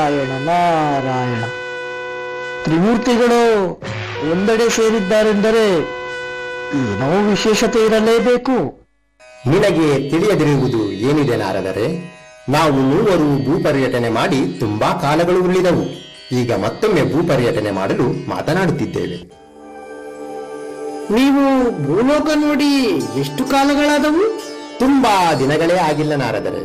ನಾರಾಯಣ ನಾರಾಯಣ. ತ್ರಿಮೂರ್ತಿಗಳು ಒಂದೆಡೆ ಸೇರಿದ್ದಾರೆಂದರೆ ಏನೋ ವಿಶೇಷತೆ ಇರಲೇಬೇಕು. ನಿನಗೆ ತಿಳಿಯದಿರುವುದು ಏನಿದೆ ನಾರದರೆ, ನಾವು ಮೂವರು ಭೂಪರ್ಯಟನೆ ಮಾಡಿ ತುಂಬಾ ಕಾಲಗಳು ಉರುಳಿದವು. ಈಗ ಮತ್ತೊಮ್ಮೆ ಭೂಪರ್ಯಟನೆ ಮಾಡಲು ಮಾತನಾಡುತ್ತಿದ್ದೇವೆ. ನೀವು ಭೂಲೋಕ ನೋಡಿ ಎಷ್ಟು ಕಾಲಗಳಾದವು? ತುಂಬಾ ದಿನಗಳೇ ಆಗಿಲ್ಲ ನಾರದರೆ,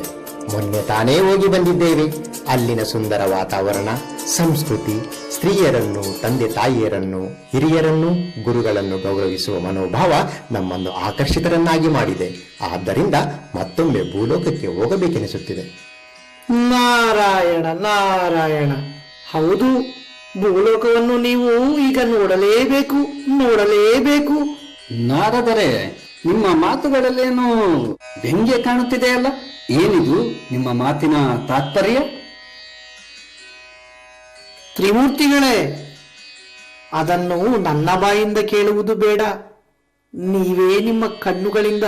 ಮೊನ್ನೆ ತಾನೇ ಹೋಗಿ ಬಂದಿದ್ದೇವೆ. ಅಲ್ಲಿನ ಸುಂದರ ವಾತಾವರಣ, ಸಂಸ್ಕೃತಿ, ಸ್ತ್ರೀಯರನ್ನು, ತಂದೆ ತಾಯಿಯರನ್ನು, ಹಿರಿಯರನ್ನು, ಗುರುಗಳನ್ನು ಗೌರವಿಸುವ ಮನೋಭಾವ ನಮ್ಮನ್ನು ಆಕರ್ಷಿತರನ್ನಾಗಿ ಮಾಡಿದೆ. ಆದ್ದರಿಂದ ಮತ್ತೊಮ್ಮೆ ಭೂಲೋಕಕ್ಕೆ ಹೋಗಬೇಕೆನಿಸುತ್ತಿದೆ. ನಾರಾಯಣ ನಾರಾಯಣ. ಹೌದು, ಭೂಲೋಕವನ್ನು ನೀವು ಈಗ ನೋಡಲೇಬೇಕು. ನಾರದರೆ, ನಿಮ್ಮ ಮಾತುಗಳಲ್ಲೇನೋ ವ್ಯಂಗ್ಯ ಕಾಣುತ್ತಿದೆಯಲ್ಲ, ಏನಿದು ನಿಮ್ಮ ಮಾತಿನ ತಾತ್ಪರ್ಯ? ತ್ರಿಮೂರ್ತಿಗಳೇ, ಅದನ್ನು ನನ್ನ ಬಾಯಿಂದ ಕೇಳುವುದು ಬೇಡ. ನೀವೇ ನಿಮ್ಮ ಕಣ್ಣುಗಳಿಂದ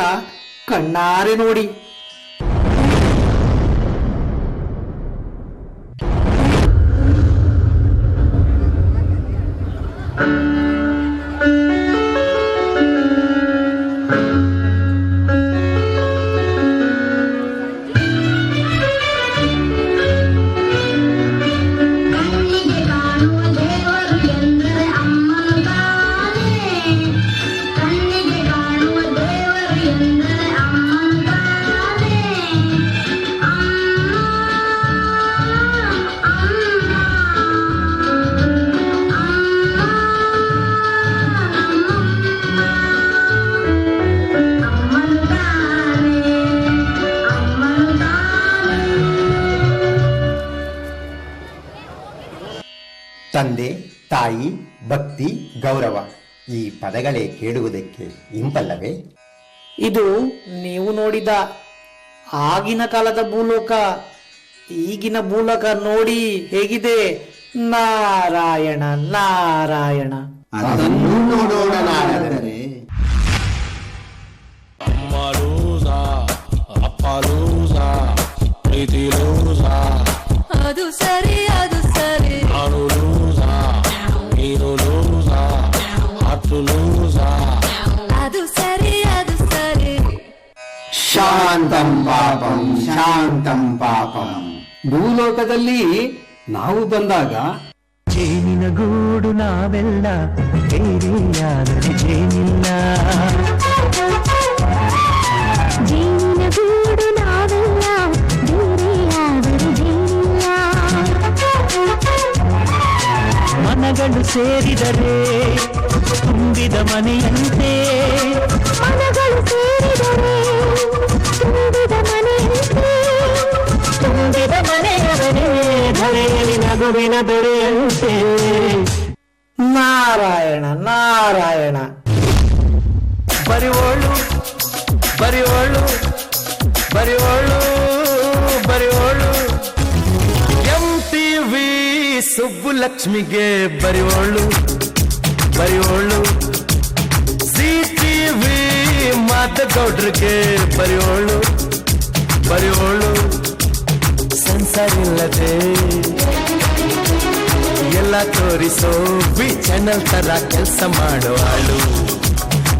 ಕಣ್ಣಾರೆ ನೋಡಿ. ತಂದೆ, ತಾಯಿ, ಭಕ್ತಿ, ಗೌರವ ಈ ಪದಗಳೇ ಕೇಳುವುದಕ್ಕೆ ಇಂಪಲ್ಲವೇ? ಇದು ನೀವು ನೋಡಿದ ಆಗಿನ ಕಾಲದ ಭೂಲೋಕ. ಈಗಿನ ಭೂಲೋಕ ನೋಡಿ ಹೇಗಿದೆ? ನಾರಾಯಣ ನಾರಾಯಣ. ಅದನ್ನು ನೋಡೋಣ ನಾರದರೆ. ಅಮ್ಮ ಲೂಸ, ಅಪ್ಪ ಲೂಸ, ಪ್ರೀತಿ ಲೂಸ, ಅದು ಸರಿ ಅದು ಸರಿ. ನಾನು ಲೂಸ, ನೀನು ಲೂಸ, ಹತ್ತು ಲೂಸ. ಅದು ಸರಿ ಅದು ಸರಿ. ಶಾಂತಂ ಪಾಪಂ ಶಾಂತಂ ಪಾಪಂ. ಭೂಲೋಕದಲ್ಲಿ ನಾವು ಬಂದಾಗ ಜೇನಿನ ಗೂಡು ನಾವೆಲ್ಲ ಬೇರೆಯಾದರೆ ಜೇನಿಲ್ಲ. ಜೇನಿನ ಗೂಡು ನಾವೆಲ್ಲ ಬೇರೆಯಾದರೆ ಜೇನಿಲ್ಲ. ಮನಗಳು ಸೇರಿದರೆ ತುಂಬಿದ ಮನೆಯಂತೆ. ಮನಗಳು ಸೇರಿದರೆ ತುಂಬಿದ ಮನೆಯಂತೆ. ತುಂಬಿದ ಮನೆಯವರೇ ಧರೆಯಲ್ಲಿ ನಗುವಿನ ದೊರೆಯಂತೆ. ನಾರಾಯಣ ನಾರಾಯಣ. ಬರಿವೋಳು ಬರಿವೋಳು ಬರಿವೋಳು ಬರಿವೋಳು. MTV ಸುಬ್ಬುಲಕ್ಷ್ಮಿಗೆ ಬರಿವೋಳು ಬರಿವೋಳು. CTV ಮಾತಗೌಡ್ರಿಗೆ ಬರಿವೋಳು ಬರಿವೋಳು. ಸಂಸಾರಿಲ್ಲದೆ ಎಲ್ಲ ತೋರಿಸೋ ಬಿ ಚಾನಲ್ ತರ ಕೆಲಸ ಮಾಡೋ ಆಳು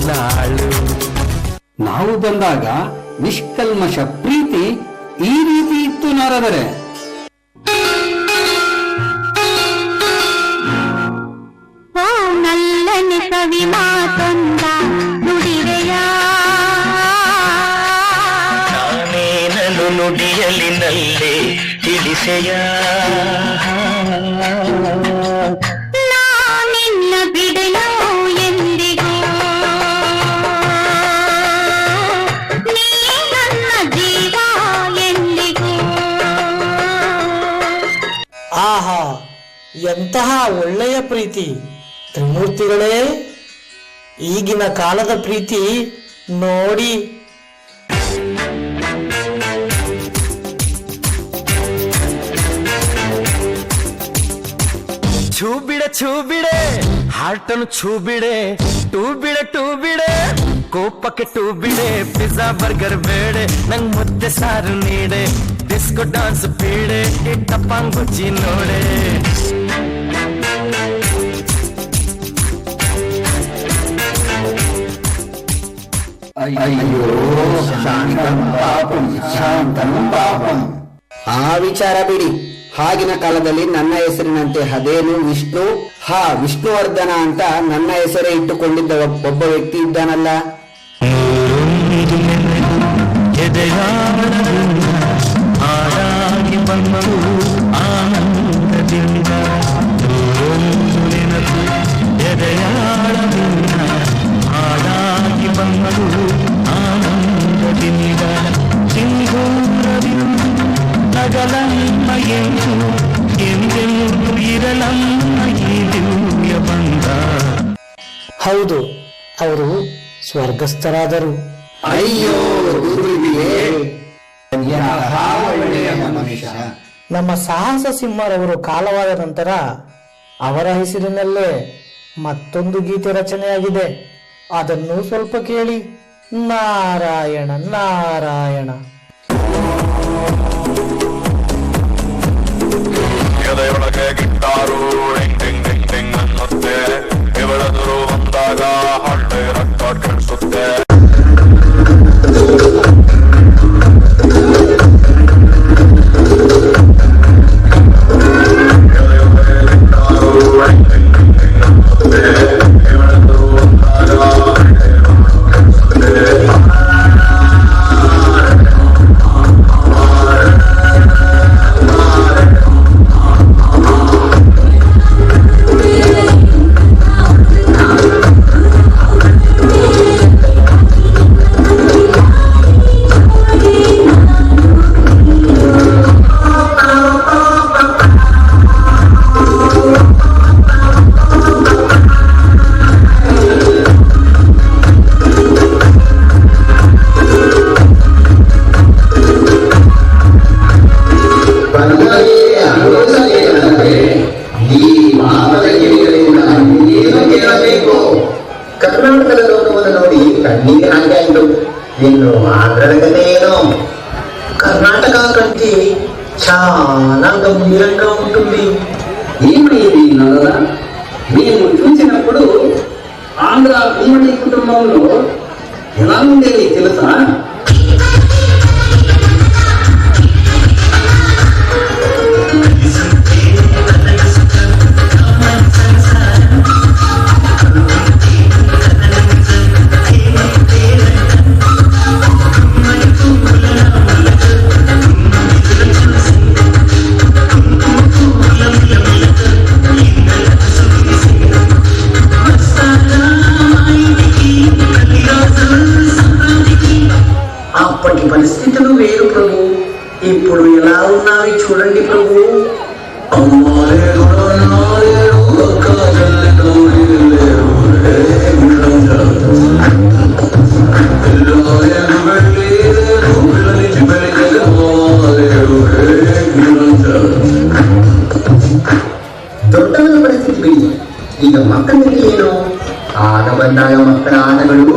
ನಾಳು. ನಾವು ಬಂದಾಗ ನಿಷ್ಕಲ್ಮಶ ಪ್ರೀತಿ ಈ ರೀತಿ ಇತ್ತು ನಾರದರೆ. ಓ ನಲ್ಲನೆ ಕವಿ ಮಾತೊಂದ ನುಡಿವೆಯ. ನಾನೇನನು ನುಡಿಯಲಿನಲ್ಲೇ ತಿಳಿಸೆಯ. ನಾನಿನ್ನ ಬಿಡಲು ಎಂದಿಗೂ. ನೀ ನನ್ನ ಜೀವ ಎಂದಿಗೂ. ಆಹಾ, ಎಂತಹ ಒಳ್ಳೆಯ ಪ್ರೀತಿ! ತ್ರಿಮೂರ್ತಿಗಳೇ, ಈಗಿನ ಕಾಲದ ಪ್ರೀತಿ ನೋಡಿ. ಛೂ ಬಿಡೆ ಹಾರ್ಟನ್ನು ಛೂ ಬಿಡೆ. ಟೂ ಬಿಡೆ ಕೋಪಕ್ಕೆ ಟೂ ಬಿಡೆ. ಪಿಜ್ಜಾ ಬರ್ಗರ್ ಬೇಡೆ, ನಂಗ್ ಮುದ್ದೆ ಸಾರು ನೀಡೆ. ಡಿಸ್ಕೋ ಡಾನ್ಸ್ ಪೀಡೆ ಟಪಾಂಗುಚ್ಚಿ ನೋಡೆ ಅಯ್ಯೋ ಶಾಂತಂ ಪಾಪಂ ಶಾಂತಂ ಪಾಪಂ. ಆ ವಿಚಾರ ಬಿಡಿ. ಆಗಿನ ಕಾಲದಲ್ಲಿ ನನ್ನ ಹೆಸರಿನಂತೆ ಅದೇನು ವಿಷ್ಣು ವಿಷ್ಣುವರ್ಧನ ಅಂತ ನನ್ನ ಹೆಸರೇ ಇಟ್ಟುಕೊಂಡಿದ್ದ ಒಬ್ಬ ವ್ಯಕ್ತಿ ಇದ್ದಾನಲ್ಲ. ಹಾಡಾಗಿ ಬಂದು ಆನಂದದಿಂದ ಎದೆಯಾಳದಿಂದ ಹಾಡಾಗಿ ಬಂದು ಆನಂದದಿಂದ ಸಿಂಧೂರದಿಂದ ನಗಲಮ್ಮ ಎಂದೆಂದು ಇರಲಮ್ಮ ಈ ದಿವ್ಯ ಬಂದ. ಹೌದು, ಅವರು ಸ್ವರ್ಗಸ್ಥರಾದರು. ಅಯ್ಯೋ ಗುರುವಿಗೆ ಎಂತಹ ಒಳ್ಳೆಯ ಮನುಷ್ಯ. ನಮ್ಮ ಸಾಹಸ ಸಿಂಹರವರು ಕಾಲವಾದ ನಂತರ ಅವರ ಹೆಸರಿನಲ್ಲೇ ಮತ್ತೊಂದು ಗೀತೆ ರಚನೆಯಾಗಿದೆ. ಅದನ್ನು ಸ್ವಲ್ಪ ಕೇಳಿ. ನಾರಾಯಣ ನಾರಾಯಣ. ಎದೆಯೊಳಗೆ guitar ding ding ding ding ಅನ್ನುತ್ತೆ, ಇವಳೆದುರು ಬಂದಾಗ ಹಳ್ಳೆ ರಕ್ತ ಕೆಡಿಸುತ್ತೆ. ಕರ್ನಾಟಕದ ಲೋಕವನ್ನು ನೋಡಿ ಕಣ್ಣಿಗೆ ಹಾಗೆ ಆಯ್ತು. ಇನ್ನು ಆಂಧ್ರದ ಕಥೆ ಏನೋ. కర్ణాటక కంటే చాలా గంభీరంగా ఉంటుంది. ఏమైంది నల్ల? మేము చూసినప్పుడు ఆంధ్ర ఉమ్మడి కుటుంబంలో ఎలా ఉండేది తెలుసా? అప్పటి పరిస్థితులు వేరు ప్రభు. ఇప్పుడు ఎలా ఉన్నావి చూడండి ప్రభు. ದೊಡ್ಡವರ ಪರಿಸ್ಥಿತಿ ಬಿಡಿ, ಈಗ ಮಕ್ಕಳಿಗೆ ಏನು? ಆಗ ಬಂದಾಗ ಮಕ್ಕಳ ಆಟಗಳು.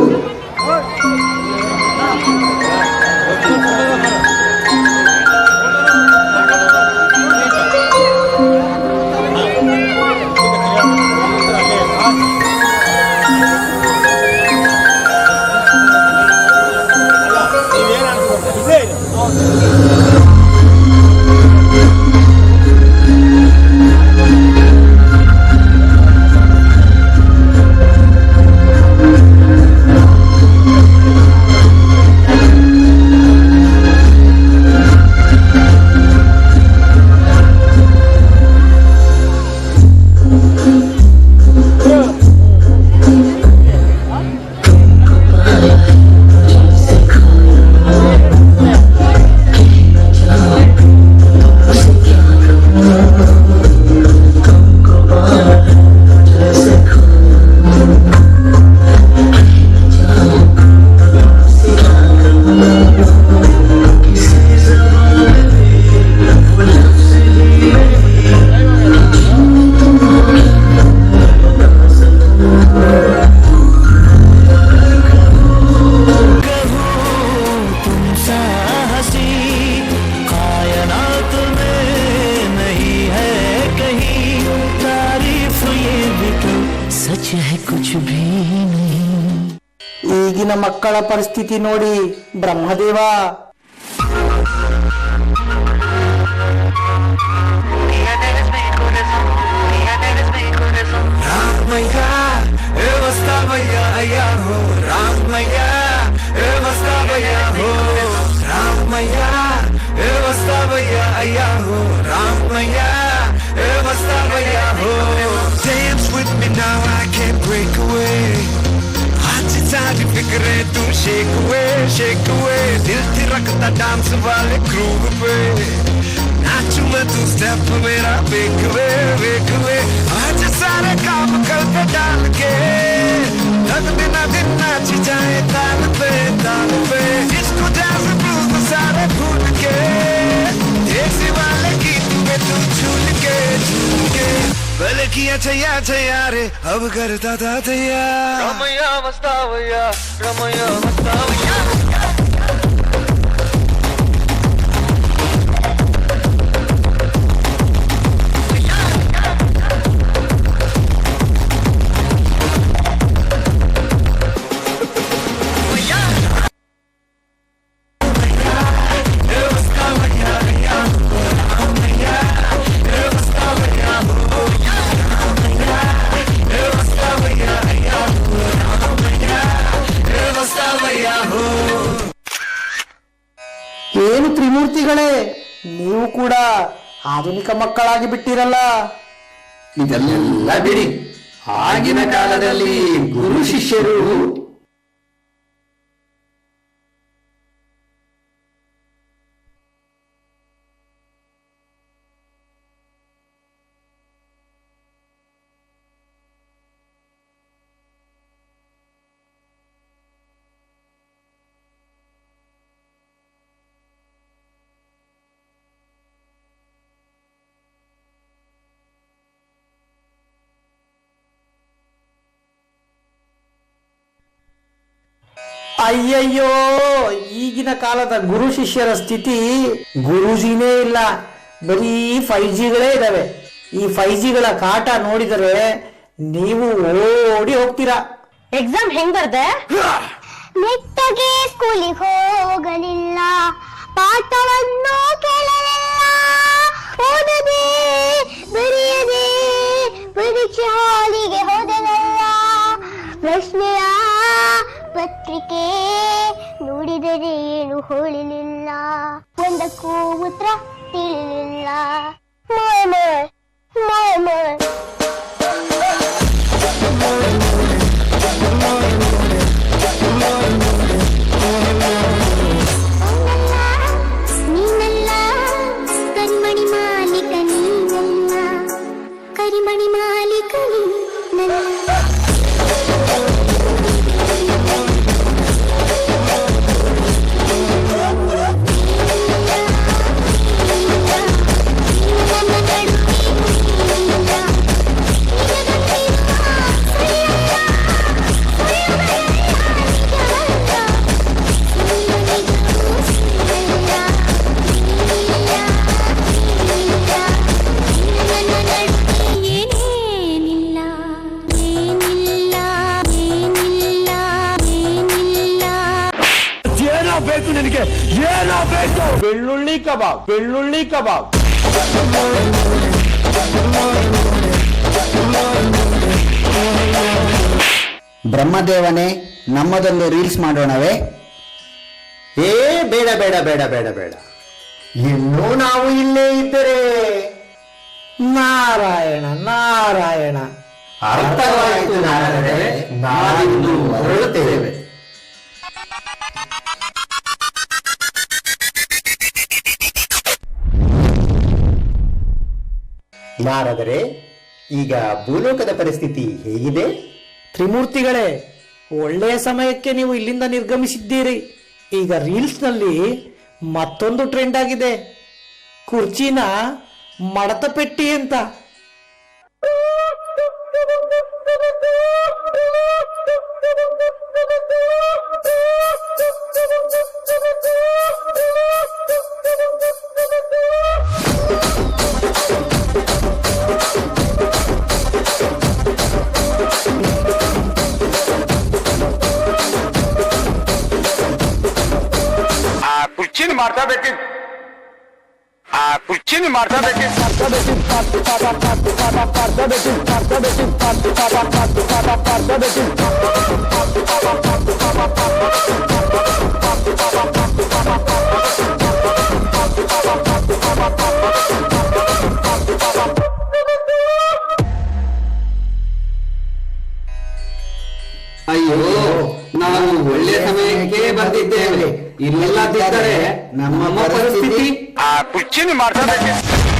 ಈಗಿನ ಮಕ್ಕಳ ಪರಿಸ್ಥಿತಿ ನೋಡಿ ಬ್ರಹ್ಮದೇವ. ರಾಮಯ್ಯ ವಸ್ತಾವಯ್ಯ ಅಯ್ಯ ಹೋ ರಾಮಯ್ಯ ವಸ್ತಾವಯ್ಯ ಹೋ ರಾಮಯ್ಯ ವಸ್ತಾವಯ್ಯ ಅಯ್ಯ ಹೋ ರಾಮಯ್ಯ ವಸ್ತಾವಯ್ಯ ಹೋ. Dance with me now, I can't break away. आज सारी फिक्रें तू shake away. दिल थिरकता डांस वाले ग्रूव पे. नाचू मैं तू स्टेप मेरा वेक वे. आज सारे काम कल पे डाल के तक दिन नाची जाए ताल पे. इसको डांस ब्लूज में सारे भूल के देसी वाले गीत में तू झूल के पहले किया छैया रे अब करता था तैयार. रमैया मस्तावैया ಏನು ತ್ರಿಮೂರ್ತಿಗಳೇ, ನೀವು ಕೂಡ ಆಧುನಿಕ ಮಕ್ಕಳಾಗಿ ಬಿಟ್ಟಿರಲ್ಲ. ಇದೆಲ್ಲ ಬಿಡಿ, ಆಗಿನ ಕಾಲದಲ್ಲಿ ಗುರು ಶಿಷ್ಯರು ಅಯ್ಯಯ್ಯೋ, ಈಗಿನ ಕಾಲದ ಗುರು ಶಿಷ್ಯರ ಸ್ಥಿತಿ ಗುರೂಜಿನೇ ಇಲ್ಲ, ಬರೀ 5Gಗಳೇ ಇದಾವೆ. ಈ 5Gಗಳ ಕಾಟ ನೋಡಿದರೆ ನೀವು ಓಡಿ ಹೋಗ್ತೀರಾ. ಎಕ್ಸಾಮ್ ಹೆಂಗ್ ಬರ್ದೆ? ನೆಟ್ಟಗೆ ಸ್ಕೂಲಿಗೆ ಹೋಗಲಿಲ್ಲ, ಪಾಠವನ್ನು ಕೇಳಲಿಲ್ಲ, ಓದದೆ ಬರೆಯದೆ ಪರೀಕ್ಷೆ ಹಾಲಿಗೆ ಹೋದನಲ್ಲ. ಪ್ರಶ್ನೆಯ ಪತ್ರಿಕೆ ನೋಡಿದರೆ ಏನು ಹೋಳಲಿಲ್ಲ, ಒಂದಕ್ಕೂ ಉತ್ತರ ತಿಳಿಲಿಲ್ಲ. ನೀನಲ್ಲ ಕರಿಮಣಿ ಮಾಲೀಕ, ನೀನಲ್ಲ ಕರಿಮಣಿ ಮಾಲೀಕ ನೀನಲ್ಲ. ಬೇಕು ನಿನಗೆ? ಏನೋ ಬೇಕು? ಬೆಳ್ಳುಳ್ಳಿ ಕಬಾಬ್. ಬ್ರಹ್ಮದೇವನೇ, ನಮ್ಮದೊಂದು ರೀಲ್ಸ್ ಮಾಡೋಣವೇ? ಏ ಬೇಡ ಬೇಡ ಬೇಡ ಬೇಡ ಬೇಡ, ಇನ್ನೂ ನಾವು ಇಲ್ಲೇ ಇದ್ದರೆ. ನಾರಾಯಣ ನಾರಾಯಣ. ಅರ್ಥವಾಯಿತು ನಾರದರೆ, ನಾವಿಂದು ಹೊರಡುತ್ತೇವೆ. ನಾರದರೆ, ಈಗ ಭೂಲೋಕದ ಪರಿಸ್ಥಿತಿ ಹೇಗಿದೆ? ತ್ರಿಮೂರ್ತಿಗಳೇ, ಒಳ್ಳೆಯ ಸಮಯಕ್ಕೆ ನೀವು ಇಲ್ಲಿಂದ ನಿರ್ಗಮಿಸಿದ್ದೀರಿ. ಈಗ ರೀಲ್ಸ್ ನಲ್ಲಿ ಮತ್ತೊಂದು ಟ್ರೆಂಡ್ ಆಗಿದೆ, ಕುರ್ಚಿನ ಮಡತ ಪೆಟ್ಟಿ ಅಂತ. ಮಾಡ್ಸಬೇಕಿತ್ತು, ಆ ಕುರ್ಚಿನಿ ಮಾಡ್ಸಬೇಕಿತ್ತು. ಅಯ್ಯೋ, ನಾವು ಒಳ್ಳೆ ಸಮಯಕ್ಕೆ ಬಂದಿದ್ದೇವೆ. ಇಲ್ಲದಿದ್ದರೆ ನಮ್ಮ ಪರಿಸ್ಥಿತಿ. ಆ ಕುರ್ಚಿನಿ ಮಾಡ್ಸಬೇಕಿತ್ತು.